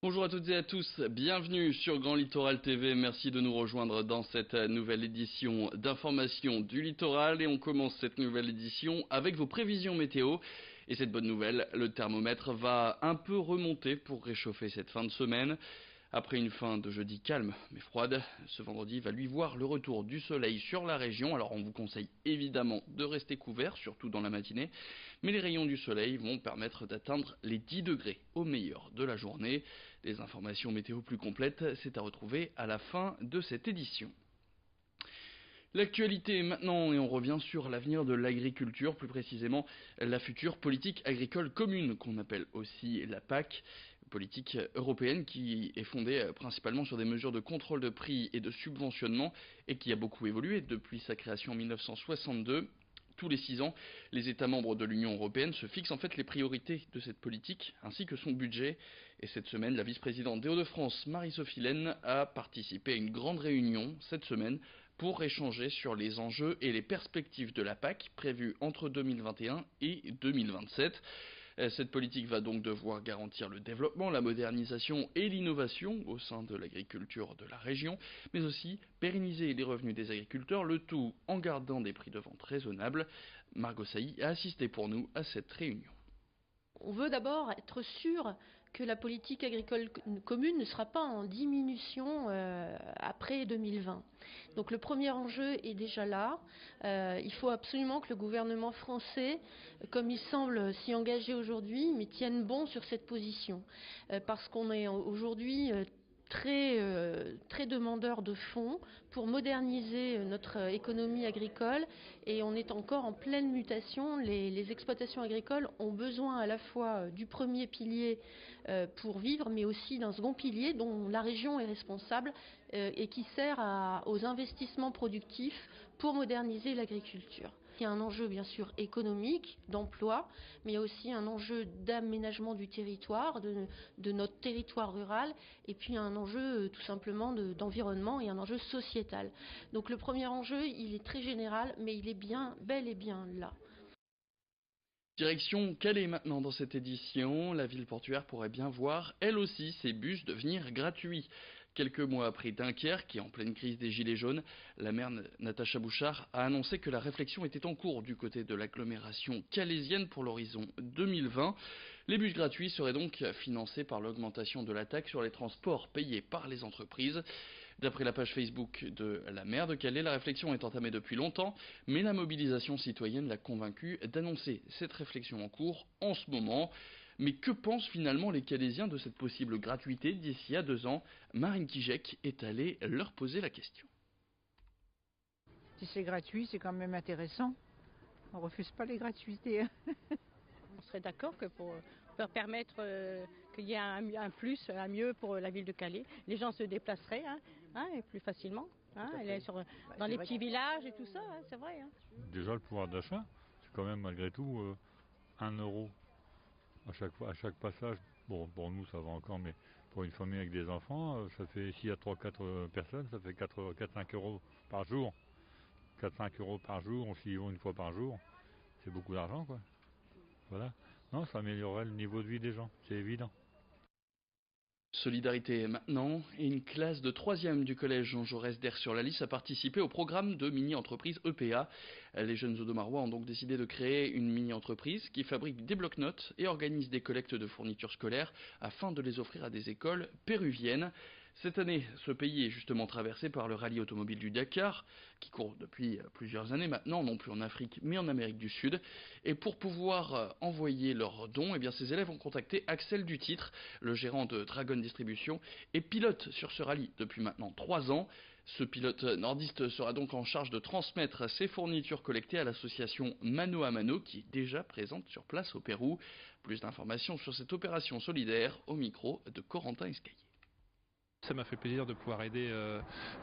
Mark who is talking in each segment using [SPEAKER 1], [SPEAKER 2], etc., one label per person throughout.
[SPEAKER 1] Bonjour à toutes et à tous, bienvenue sur Grand Littoral TV, merci de nous rejoindre dans cette nouvelle édition d'information du littoral et on commence cette nouvelle édition avec vos prévisions météo. Et cette bonne nouvelle, le thermomètre va un peu remonter pour réchauffer cette fin de semaine. Après une fin de jeudi calme mais froide, ce vendredi va lui voir le retour du soleil sur la région. Alors on vous conseille évidemment de rester couvert, surtout dans la matinée. Mais les rayons du soleil vont permettre d'atteindre les 10 degrés au meilleur de la journée. Les informations météo plus complètes, c'est à retrouver à la fin de cette édition. L'actualité maintenant, et on revient sur l'avenir de l'agriculture, plus précisément la future politique agricole commune, qu'on appelle aussi la PAC, politique européenne qui est fondée principalement sur des mesures de contrôle de prix et de subventionnement, et qui a beaucoup évolué depuis sa création en 1962. Tous les 6 ans, les États membres de l'Union européenne se fixent en fait les priorités de cette politique, ainsi que son budget. Et cette semaine, la vice-présidente des Hauts-de-France, Marie-Sophie Lenne, a participé à une grande réunion cette semaine pour échanger sur les enjeux et les perspectives de la PAC prévues entre 2021 et 2027. Cette politique va donc devoir garantir le développement, la modernisation et l'innovation au sein de l'agriculture de la région, mais aussi pérenniser les revenus des agriculteurs, le tout en gardant des prix de vente raisonnables. Margot Sailly a assisté pour nous à cette réunion.
[SPEAKER 2] On veut d'abord être sûr que la politique agricole commune ne sera pas en diminution après 2020. Donc le premier enjeu est déjà là. Il faut absolument que le gouvernement français, comme il semble s'y engager aujourd'hui, mais tienne bon sur cette position. Parce qu'on est aujourd'hui très demandeur de fonds pour moderniser notre économie agricole et on est encore en pleine mutation. Les exploitations agricoles ont besoin à la fois du premier pilier pour vivre, mais aussi d'un second pilier dont la région est responsable et qui sert aux investissements productifs pour moderniser l'agriculture. Il y a un enjeu bien sûr économique, d'emploi, mais il y a aussi un enjeu d'aménagement du territoire, de notre territoire rural, et puis un enjeu tout simplement d'environnement et un enjeu sociétal. Donc le premier enjeu, il est très général, mais il est bel et bien là.
[SPEAKER 1] Direction Calais maintenant dans cette édition, la ville portuaire pourrait bien voir elle aussi ses bus devenir gratuits. Quelques mois après Dunkerque et en pleine crise des Gilets jaunes, la maire Natacha Bouchard a annoncé que la réflexion était en cours du côté de l'agglomération calaisienne pour l'horizon 2020. Les bus gratuits seraient donc financés par l'augmentation de la taxe sur les transports payés par les entreprises. D'après la page Facebook de la maire de Calais, la réflexion est entamée depuis longtemps, mais la mobilisation citoyenne l'a convaincue d'annoncer cette réflexion en cours en ce moment. Mais que pensent finalement les Calaisiens de cette possible gratuité d'ici à 2 ans? Marine Kijek est allée leur poser la question.
[SPEAKER 3] Si c'est gratuit, c'est quand même intéressant. On refuse pas les gratuités.
[SPEAKER 4] On serait d'accord que pour permettre qu'il y ait un plus, un mieux pour la ville de Calais, les gens se déplaceraient et plus facilement. Dans les petits villages et tout ça, c'est vrai.
[SPEAKER 5] Déjà le pouvoir d'achat, c'est quand même malgré tout 1 € à chaque passage. Bon, pour nous ça va encore, mais pour une famille avec des enfants, ça fait, s'il y a 3-4 personnes, ça fait 4-5 € par jour. 4-5 € par jour, on s'y va une fois par jour, c'est beaucoup d'argent quoi. Voilà. Non, ça améliorerait le niveau de vie des gens, c'est évident.
[SPEAKER 1] Solidarité maintenant, et une classe de 3e du collège Jean Jaurès d'Aire-sur-la-Lys a participé au programme de mini-entreprise EPA. Les jeunes Audomarois ont donc décidé de créer une mini-entreprise qui fabrique des blocs-notes et organise des collectes de fournitures scolaires afin de les offrir à des écoles péruviennes. Cette année, ce pays est justement traversé par le rallye automobile du Dakar, qui court depuis plusieurs années maintenant, non plus en Afrique mais en Amérique du Sud. Et pour pouvoir envoyer leurs dons, eh bien, ces élèves ont contacté Axel Dutitre, le gérant de Dragon Distribution, et pilote sur ce rallye depuis maintenant 3 ans. Ce pilote nordiste sera donc en charge de transmettre ses fournitures collectées à l'association Mano à Mano, qui est déjà présente sur place au Pérou. Plus d'informations sur cette opération solidaire au micro de Corentin Escaillé.
[SPEAKER 6] Ça m'a fait plaisir de pouvoir aider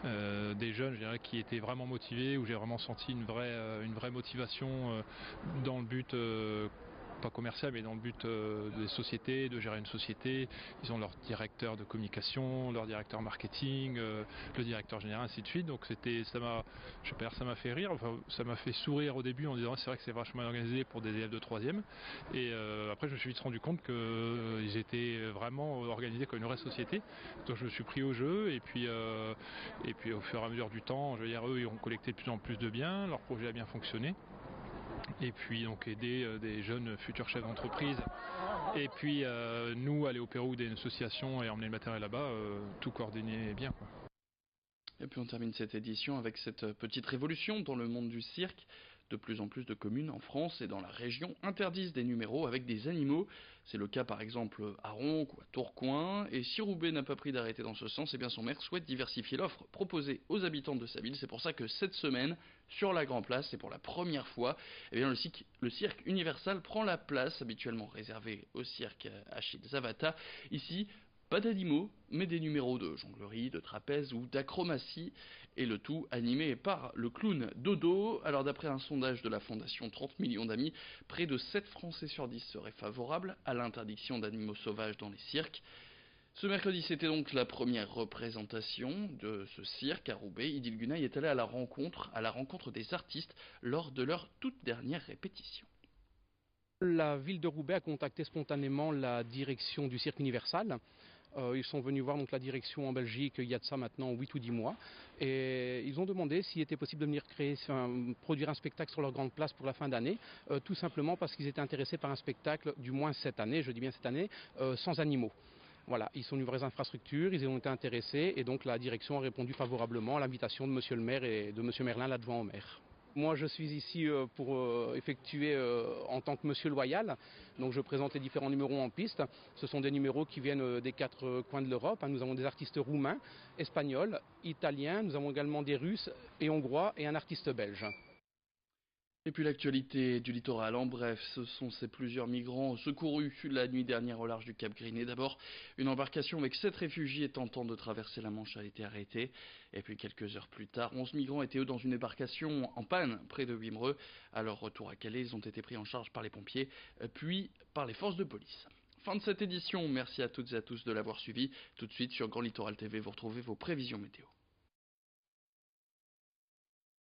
[SPEAKER 6] des jeunes, je dirais, qui étaient vraiment motivés, où j'ai vraiment senti une vraie motivation dans le but pas commercial, mais dans le but des sociétés, de gérer une société. Ils ont leur directeur de communication, leur directeur marketing, le directeur général, ainsi de suite. Donc ça m'a fait rire, enfin, ça m'a fait sourire au début en disant c'est vrai que c'est vachement organisé pour des élèves de 3e. Et après je me suis vite rendu compte qu'ils étaient vraiment organisés comme une vraie société. Donc je me suis pris au jeu et puis au fur et à mesure du temps, je veux dire, eux ils ont collecté de plus en plus de biens, leur projet a bien fonctionné. Et puis donc aider des jeunes futurs chefs d'entreprise et puis nous aller au Pérou d'une association et emmener le matériel là-bas, tout coordonné bien, quoi.
[SPEAKER 1] Et puis on termine cette édition avec cette petite révolution dans le monde du cirque. De plus en plus de communes en France et dans la région interdisent des numéros avec des animaux. C'est le cas par exemple à Ronques ou à Tourcoing. Et si Roubaix n'a pas pris d'arrêté dans ce sens, eh bien son maire souhaite diversifier l'offre proposée aux habitants de sa ville. C'est pour ça que cette semaine, sur la Grand Place, et pour la première fois, eh bien le cirque Universal prend la place habituellement réservée au cirque Achille Zavata. Ici, pas d'animaux, mais des numéros de jonglerie, de trapèze ou d'acrobatie, et le tout animé par le clown Dodo. Alors d'après un sondage de la fondation 30 millions d'amis, près de 7 Français sur 10 seraient favorables à l'interdiction d'animaux sauvages dans les cirques. Ce mercredi, c'était donc la première représentation de ce cirque à Roubaix. Idil Gunay est allé à la rencontre des artistes lors de leur toute dernière répétition.
[SPEAKER 7] La ville de Roubaix a contacté spontanément la direction du Cirque Universal. Ils sont venus voir donc la direction en Belgique il y a de ça maintenant 8 ou 10 mois. Et ils ont demandé s'il était possible de venir produire un spectacle sur leur grande place pour la fin d'année. Tout simplement parce qu'ils étaient intéressés par un spectacle, du moins cette année, je dis bien cette année, sans animaux. Voilà, ils sont une vraie infrastructure, ils ont été intéressés et donc la direction a répondu favorablement à l'invitation de monsieur le maire et de monsieur Merlin, l'adjoint au maire. Moi je suis ici pour effectuer en tant que monsieur loyal, donc je présente les différents numéros en piste. Ce sont des numéros qui viennent des 4 coins de l'Europe. Nous avons des artistes roumains, espagnols, italiens, nous avons également des Russes et Hongrois et un artiste belge.
[SPEAKER 1] Et puis l'actualité du littoral, en bref, ce sont ces plusieurs migrants secourus la nuit dernière au large du Cap Griné. D'abord, une embarcation avec 7 réfugiés tentant de traverser la Manche a été arrêtée. Et puis quelques heures plus tard, 11 migrants étaient eux dans une embarcation en panne près de Wimereux. À leur retour à Calais, ils ont été pris en charge par les pompiers, puis par les forces de police. Fin de cette édition, merci à toutes et à tous de l'avoir suivi. Tout de suite sur Grand Littoral TV, vous retrouvez vos prévisions météo.